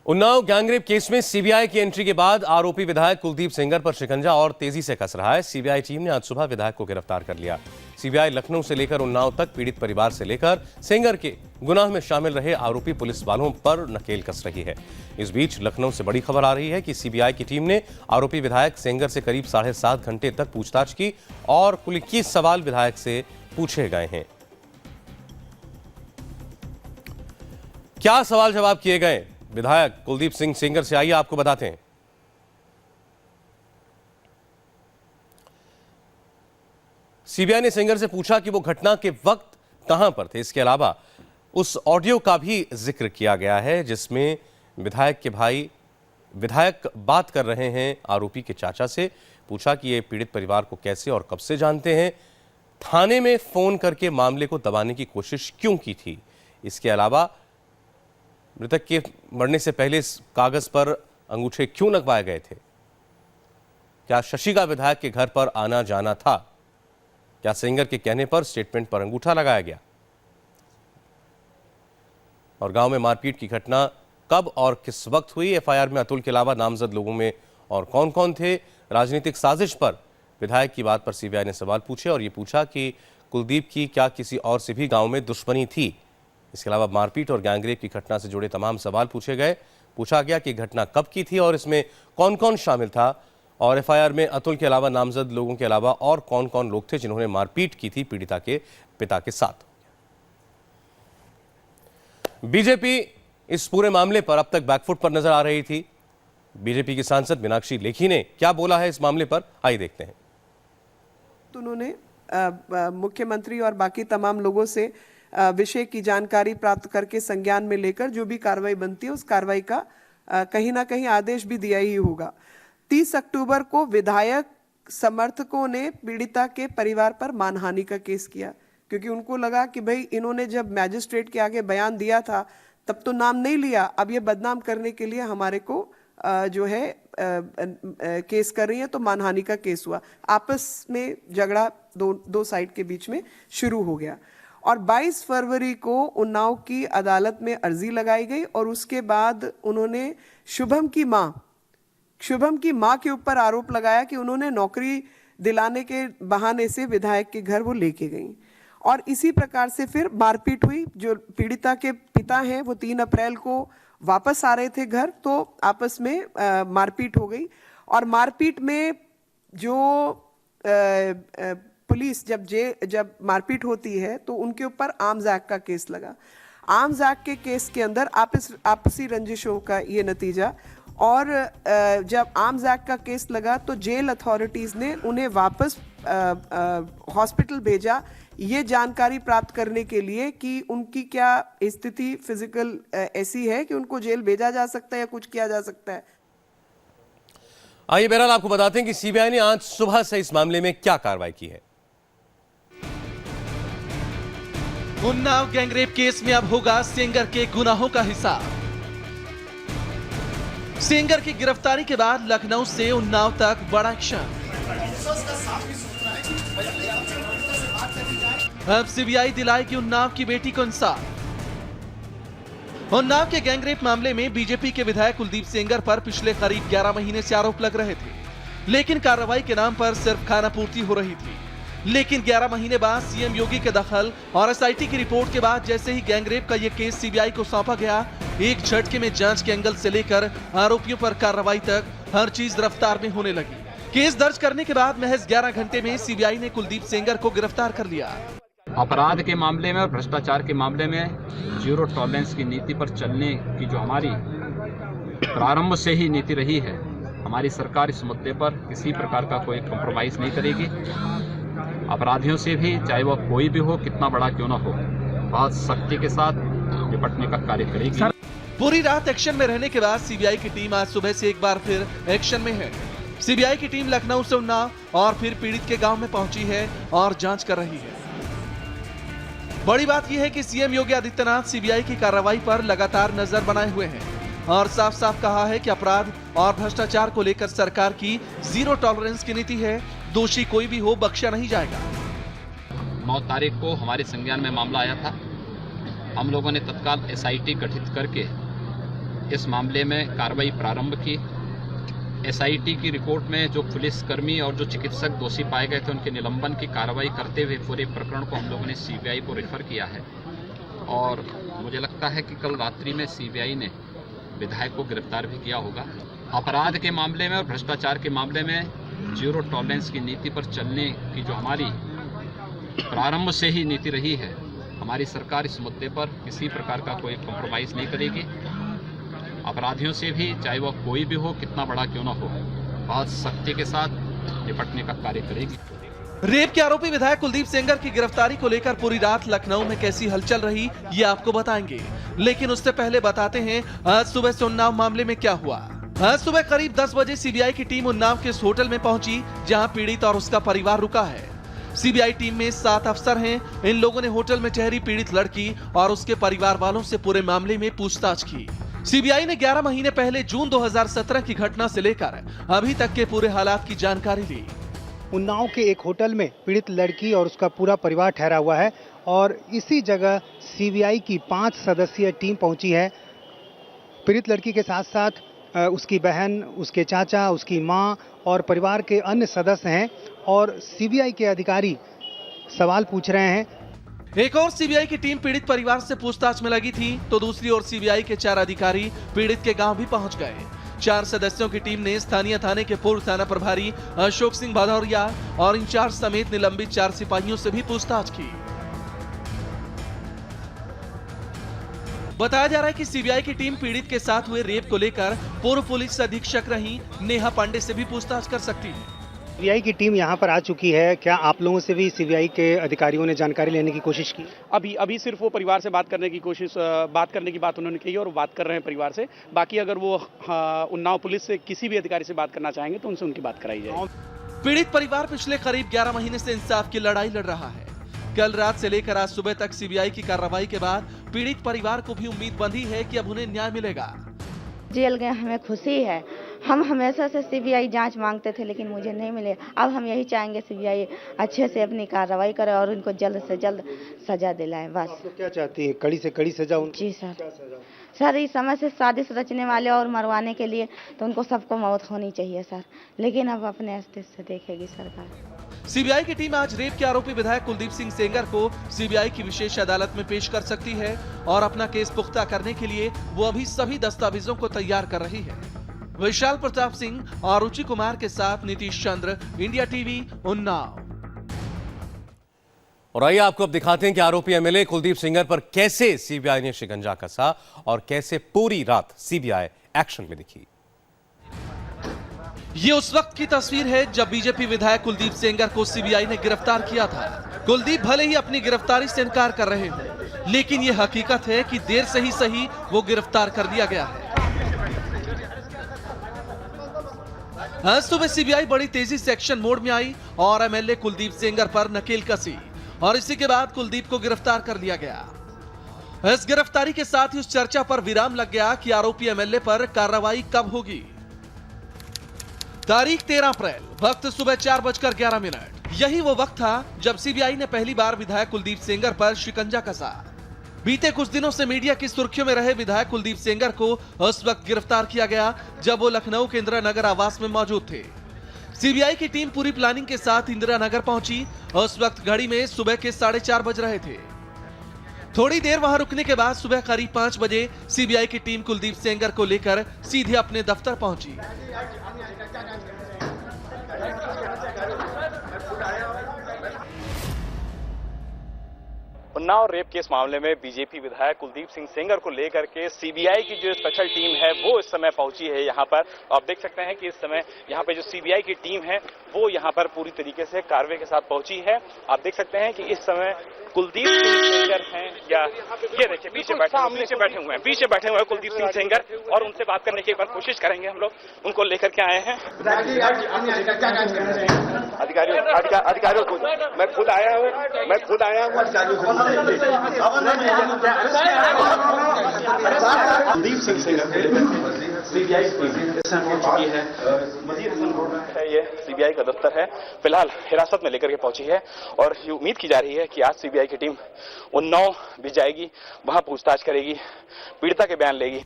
Unnao gangrape case में CBI की entry के बाद आरोपी विधायक कुलदीप सेंगर पर शिकंजा और तेजी से कस रहा है। सीबीआई टीम ने आज सुबह विधायक को गिरफ्तार कर लिया। सीबीआई लखनऊ से लेकर उन्नाव तक पीड़ित परिवार से लेकर सेंगर के गुनाह में शामिल रहे आरोपी पुलिस वालों पर नकेल कस रही है। इस बीच लखनऊ से बड़ी खबर आ रही है कि सीबीआई की टीम ने आरोपी विधायक सेंगर से करीब 7.5 घंटे तक पूछताछ की और कुल 21 सवाल विधायक से पूछे गए हैं। क्या सवाल जवाब किए गए विधायक कुलदीप सिंह सेंगर से, आइए आपको बताते हैं। सीबीआई ने सेंगर से पूछा कि वो घटना के वक्त कहां पर थे। इसके अलावा उस ऑडियो का भी जिक्र किया गया है जिसमें विधायक के भाई विधायक बात कर रहे हैं आरोपी के चाचा से। पूछा कि ये पीड़ित परिवार को कैसे और कब से जानते हैं, थाने में फोन करके मामले को दबाने की कोशिश क्यों की थी। इसके अलावा मृतक के मरने से पहले इस कागज पर अंगूठे क्यों लगवाए गए थे, क्या शशि का विधायक के घर पर आना जाना था, क्या सेंगर के कहने पर स्टेटमेंट पर अंगूठा लगाया गया, और गांव में मारपीट की घटना कब और किस वक्त हुई। एफआईआर में अतुल के अलावा नामजद लोगों में और कौन कौन थे। राजनीतिक साजिश पर विधायक की बात पर सीबीआई ने सवाल पूछे और ये पूछा कि कुलदीप की क्या किसी और से भी गांव में दुश्मनी थी। इसके अलावा मारपीट और गैंगरेप की घटना से जुड़े तमाम सवाल पूछे गए। पूछा गया कि घटना कब की थी और इसमें कौन कौन शामिल था, और एफआईआर में अतुल के अलावा नामजद लोगों के अलावा और कौन कौन लोग थे जिन्होंने मारपीट की थी पीड़िता के पिता के साथ। बीजेपी इस पूरे मामले पर अब तक बैकफुट पर नजर आ रही थी। बीजेपी की सांसद मीनाक्षी लेखी ने क्या बोला है इस मामले पर, आइए देखते हैं। उन्होंने मुख्यमंत्री और बाकी तमाम लोगों से विषय की जानकारी प्राप्त करके संज्ञान में लेकर जो भी कार्रवाई बनती है उस कार्रवाई का कहीं ना कहीं आदेश भी दिया ही होगा। 30 अक्टूबर को विधायक समर्थकों ने पीड़िता के परिवार पर मानहानि का केस किया, क्योंकि उनको लगा कि भाई इन्होंने जब मैजिस्ट्रेट के आगे बयान दिया था तब तो नाम नहीं लिया, अब ये बदनाम करने के लिए हमारे को जो है केस कर रही है, तो मानहानि का केस हुआ। आपस में झगड़ा दो साइड के बीच में शुरू हो गया और 22 फरवरी को उन्नाव की अदालत में अर्जी लगाई गई और उसके बाद उन्होंने शुभम की मां के ऊपर आरोप लगाया कि उन्होंने नौकरी दिलाने के बहाने से विधायक के घर वो लेके गई और इसी प्रकार से फिर मारपीट हुई। जो पीड़िता के पिता हैं वो 3 अप्रैल को वापस आ रहे थे घर, तो आपस में मारपीट हो गई और मारपीट में जो पुलिस जब मारपीट होती है तो उनके ऊपर आर्म्स एक्ट का केस लगा। आर्म्स एक्ट के केस के अंदर आपसी रंजिशों का ये नतीजा, और जब आर्म्स एक्ट का केस लगा तो जेल अथॉरिटीज़ ने उन्हें वापस हॉस्पिटल भेजा ये जानकारी प्राप्त करने के लिए कि उनकी क्या स्थिति फिजिकल ऐसी है कि उनको जेल भेजा जा सकता है या कुछ किया जा सकता है। आइए बहरहाल आपको बताते हैं कि सीबीआई ने आज सुबह से इस मामले में क्या कार्रवाई की है। उन्नाव गैंगरेप केस में अब होगा सेंगर के गुनाहों का हिसाब। सेंगर की गिरफ्तारी के बाद लखनऊ से उन्नाव तक बड़ा एक्शन। अब सीबीआई दिलाएगी उन्नाव की बेटी को इंसाफ। उन्नाव के गैंगरेप मामले में बीजेपी के विधायक कुलदीप सेंगर पर पिछले करीब 11 महीने से आरोप लग रहे थे, लेकिन कार्रवाई के नाम पर सिर्फ खानापूर्ति हो रही थी। लेकिन 11 महीने बाद सीएम योगी के दखल और एसआईटी की रिपोर्ट के बाद जैसे ही गैंगरेप का यह केस सीबीआई को सौंपा गया, एक झटके में जांच के एंगल से लेकर आरोपियों पर कार्रवाई तक हर चीज रफ्तार में होने लगी। केस दर्ज करने के बाद महज 11 घंटे में सीबीआई ने कुलदीप सेंगर को गिरफ्तार कर लिया। अपराध के मामले में और भ्रष्टाचार के मामले में जीरो टॉलरेंस की नीति पर चलने की जो हमारी प्रारंभ से ही नीति रही है, हमारी सरकार इस मुद्दे पर किसी प्रकार का कोई कॉम्प्रोमाइज नहीं करेगी। अपराधियों से भी, चाहे वह कोई भी हो, कितना बड़ा क्यों ना हो, बहुत सख्ती के साथ निपटने का कार्य करेगी। पूरी रात एक्शन में रहने के बाद सीबीआई की टीम आज सुबह से एक बार फिर एक्शन में है। सीबीआई की टीम लखनऊ से उन्नाव और फिर पीड़ित के गांव में पहुंची है और जांच कर रही है। बड़ी बात यह है कि सीएम योगी आदित्यनाथ सीबीआई की कार्रवाई पर लगातार नजर बनाए हुए हैं और साफ साफ कहा है कि अपराध और भ्रष्टाचार को लेकर सरकार की जीरो टॉलरेंस की नीति है। दोषी कोई भी हो, बख्शा नहीं जाएगा। 9 तारीख को हमारे संज्ञान में मामला आया था। हम लोगों ने तत्काल एसआईटी गठित करके इस मामले में कार्रवाई प्रारंभ की। एसआईटी की रिपोर्ट में जो पुलिसकर्मी और जो चिकित्सक दोषी पाए गए थे उनके निलंबन की कार्रवाई करते हुए पूरे प्रकरण को हम लोगों ने सीबीआई को रेफर किया है। और मुझे लगता है कि कल रात्रि में सीबीआई ने विधायक को गिरफ्तार भी किया होगा। अपराध के मामले में और भ्रष्टाचार के मामले में जीरो टॉलरेंस की नीति पर चलने की जो हमारी प्रारंभ से ही नीति रही है, हमारी सरकार इस मुद्दे पर किसी प्रकार का कोई कॉम्प्रोमाइज़ नहीं करेगी। अपराधियों से भी, चाहे वह कोई भी हो, कितना बड़ा क्यों न हो, बहुत सख्ती के साथ निपटने का कार्य करेगी। रेप के आरोपी विधायक कुलदीप सेंगर की गिरफ्तारी को लेकर पूरी रात लखनऊ में कैसी हलचल रही, ये आपको बताएंगे। लेकिन उससे पहले बताते हैं आज सुबह से उन्नाव मामले में क्या हुआ। आज सुबह करीब 10 बजे सीबीआई की टीम उन्नाव के इस होटल में पहुंची जहां पीड़ित और उसका परिवार रुका है। सीबीआई टीम में 7 अफसर हैं। इन लोगों ने होटल में ठहरी पीड़ित लड़की और उसके परिवार वालों से पूरे मामले में पूछताछ की। सीबीआई ने 11 महीने पहले जून 2017 की घटना से लेकर अभी तक के पूरे हालात की जानकारी ली। उन्नाव के एक होटल में पीड़ित लड़की और उसका पूरा परिवार ठहरा हुआ है और इसी जगह सीबीआई की 5 सदस्यीय टीम पहुंची है। पीड़ित लड़की के साथ साथ उसकी बहन, उसके चाचा, उसकी मां और परिवार के अन्य सदस्य हैं और सीबीआई के अधिकारी सवाल पूछ रहे हैं। एक और सीबीआई की टीम पीड़ित परिवार से पूछताछ में लगी थी तो दूसरी ओर सीबीआई के 4 अधिकारी पीड़ित के गांव भी पहुंच गए। 4 सदस्यों की टीम ने स्थानीय थाने के पूर्व थाना प्रभारी अशोक सिंह भदौरिया और इंचार्ज समेत निलंबित 4 सिपाहियों से भी पूछताछ की। बताया जा रहा है कि सीबीआई की टीम पीड़ित के साथ हुए रेप को लेकर पूर्व पुलिस अधीक्षक रही नेहा पांडे से भी पूछताछ कर सकती है। सीबीआई की टीम यहां पर आ चुकी है। क्या आप लोगों से भी सीबीआई के अधिकारियों ने जानकारी लेने की कोशिश की? अभी सिर्फ वो परिवार से बात करने की बात उन्होंने की और बात कर रहे हैं परिवार से। बाकी अगर वो उन्नाव पुलिस से किसी भी अधिकारी से बात करना चाहेंगे तो उनसे उनकी बात कराई जाएगी। पीड़ित परिवार पिछले करीब 11 महीने से इंसाफ की लड़ाई लड़ रहा है। कल रात से लेकर आज सुबह तक सीबीआई की कार्रवाई के बाद पीड़ित परिवार को भी उम्मीद बंधी है कि अब उन्हें न्याय मिलेगा। जेल गए हमें खुशी है। हम हमेशा से सीबीआई जांच मांगते थे लेकिन मुझे नहीं मिले। अब हम यही चाहेंगे सीबीआई अच्छे से अपनी कार्रवाई करे और उनको जल्द से जल्द सजा दिलाए। बस आप लोग क्या चाहती हैं? कड़ी से कड़ी सजा? जी सर, इस समय से साजिश रचने वाले और मरवाने के लिए तो उनको सबको मौत होनी चाहिए सर, लेकिन अब अपने अस्तित्व से देखेगी सरकार। सीबीआई की टीम आज रेप के आरोपी विधायक कुलदीप सिंह सेंगर को सीबीआई की विशेष अदालत में पेश कर सकती है और अपना केस पुख्ता करने के लिए वो अभी सभी दस्तावेजों को तैयार कर रही है। विशाल प्रताप सिंह और रुचि कुमार के साथ नीतीश चंद्र, इंडिया टीवी, उन्नाव। और आइए आपको अब दिखाते हैं कि आरोपी एमएलए कुलदीप सेंगर पर कैसे सीबीआई ने शिकंजा कसा और कैसे पूरी रात सीबीआई एक्शन में दिखी। ये उस वक्त की तस्वीर है जब बीजेपी विधायक कुलदीप सेंगर को सीबीआई ने गिरफ्तार किया था। कुलदीप भले ही अपनी गिरफ्तारी से इनकार कर रहे हो, लेकिन ये हकीकत है कि देर से ही सही वो गिरफ्तार कर लिया गया है। आज सुबह सीबीआई बड़ी तेजी से एक्शन मोड में आई और एमएलए कुलदीप सेंगर पर नकेल कसी और इसी के बाद कुलदीप को गिरफ्तार कर लिया गया। इस गिरफ्तारी के साथ ही उस चर्चा पर विराम लग गया कि आरोपी एमएलए पर कार्रवाई कब होगी। तारीख 13 अप्रैल, वक्त सुबह 4:11। यही वो वक्त था जब सीबीआई ने पहली बार विधायक कुलदीप सेंगर पर शिकंजा कसा। बीते कुछ दिनों से मीडिया की सुर्खियों में रहे विधायक कुलदीप सेंगर को उस वक्त गिरफ्तार किया गया जब वो लखनऊ के इंदिरा नगर आवास में मौजूद थे। सीबीआई की टीम पूरी प्लानिंग के साथ इंदिरा नगर पहुंची। उस वक्त घड़ी में सुबह के 4:30 बज रहे थे। थोड़ी देर वहां रुकने के बाद सुबह करीब 5 बजे सीबीआई की टीम कुलदीप सेंगर को लेकर सीधे अपने दफ्तर पहुंची। उन्नाव रेप केस मामले में बीजेपी विधायक कुलदीप सिंह सेंगर को लेकर के सीबीआई की जो स्पेशल टीम है वो इस समय पहुंची है यहाँ पर। आप देख सकते हैं कि इस समय यहाँ पे जो सीबीआई की टीम है वो यहाँ पर पूरी तरीके से कार्रवाई के साथ पहुंची है। आप देख सकते हैं कि इस समय कुलदीप सिंह सेंगर हैं या ये देखिए पीछे बैठे हुए हैं कुलदीप सिंह सेंगर और उनसे बात करने की एक बार कोशिश करेंगे हम लोग। उनको लेकर के आए हैं अधिकारियों मैं खुद आया हूँ कुलदीप सिंह सेंगर सीबीआई चुकी है। ये सीबीआई का दफ्तर है, फिलहाल हिरासत में लेकर के पहुंची है और ये उम्मीद की जा रही है कि आज सीबीआई की टीम उन्नाव भी जाएगी, वहां पूछताछ करेगी, पीड़िता के बयान लेगी।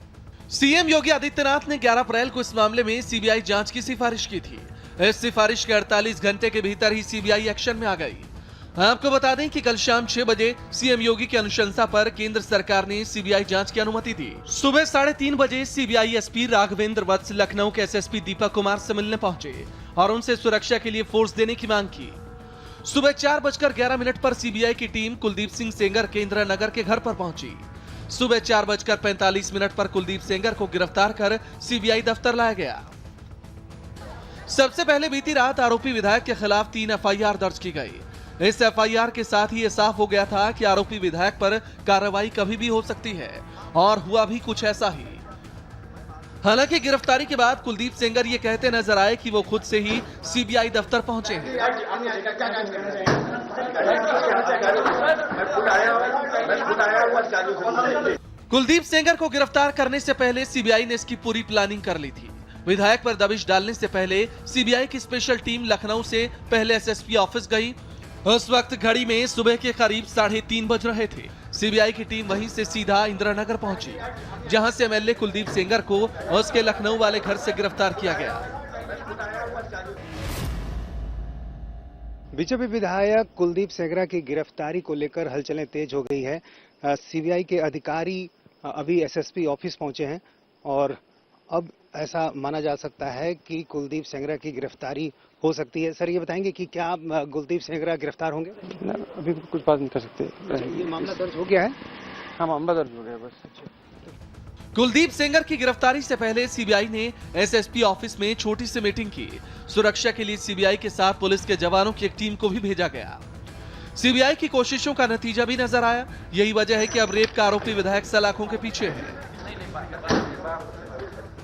सीएम योगी आदित्यनाथ ने 11 अप्रैल को इस मामले में सीबीआई जांच की सिफारिश की थी। इस सिफारिश के 48 घंटे के भीतर ही सीबीआई एक्शन में आ गई। आपको बता दें कि कल शाम 6 बजे सीएम योगी की अनुशंसा पर केंद्र सरकार ने सीबीआई जांच की अनुमति दी। सुबह 3:30 बजे सीबीआई एसपी राघवेंद्र वत्स लखनऊ के एसएसपी दीपक कुमार से मिलने पहुंचे और उनसे सुरक्षा के लिए फोर्स देने की मांग की। सुबह 4:11 पर सीबीआई की टीम कुलदीप सिंह सेंगर के इंदिरा नगर के घर पर पहुंची। सुबह 4:45 पर कुलदीप सेंगर को गिरफ्तार कर सीबीआई दफ्तर लाया गया। सबसे पहले बीती रात आरोपी विधायक के खिलाफ 3 एफआईआर दर्ज की गई। इस एफआईआर के साथ ही यह साफ हो गया था कि आरोपी विधायक पर कार्रवाई कभी भी हो सकती है और हुआ भी कुछ ऐसा ही। हालांकि गिरफ्तारी के बाद कुलदीप सेंगर ये कहते नजर आए कि वो खुद से ही सीबीआई दफ्तर पहुंचे हैं। कुलदीप सेंगर को गिरफ्तार करने से पहले सीबीआई ने इसकी पूरी प्लानिंग कर ली थी। विधायक पर दबिश डालने से पहले सीबीआई की स्पेशल टीम लखनऊ से पहले एसएसपी ऑफिस गई। उस वक्त घड़ी में सुबह के करीब 3:30 बज रहे थे। सीबीआई की टीम वहीं से सीधा इंदिरा नगर पहुंची, जहां से एमएलए कुलदीप सेंगर को उसके लखनऊ वाले घर से गिरफ्तार किया गया। बीजेपी विधायक कुलदीप सेंगरा की गिरफ्तारी को लेकर हलचलें तेज हो गई है। सीबीआई के अधिकारी अभी एसएसपी ऑफिस पहुंचे हैं और अब ऐसा माना जा सकता है कि कुलदीप सेंगरा की गिरफ्तारी हो सकती है। सर, ये बताएंगे कि क्या कुलदीप सेंगरा गिरफ्तार होंगे? ना, अभी कुछ बात नहीं कर सकते। ये मामला दर्ज हो गया है? हाँ, मामला दर्ज हो गया बस। कुलदीप सेंगर की गिरफ्तारी से पहले सीबीआई ने एसएसपी ऑफिस में छोटी सी मीटिंग की। सुरक्षा के लिए सीबीआई के साथ पुलिस के जवानों की एक टीम को भी भेजा गया। सीबीआई की कोशिशों का नतीजा भी नजर आया। यही वजह है कि अब रेप का आरोपी विधायक सलाखों के पीछे है।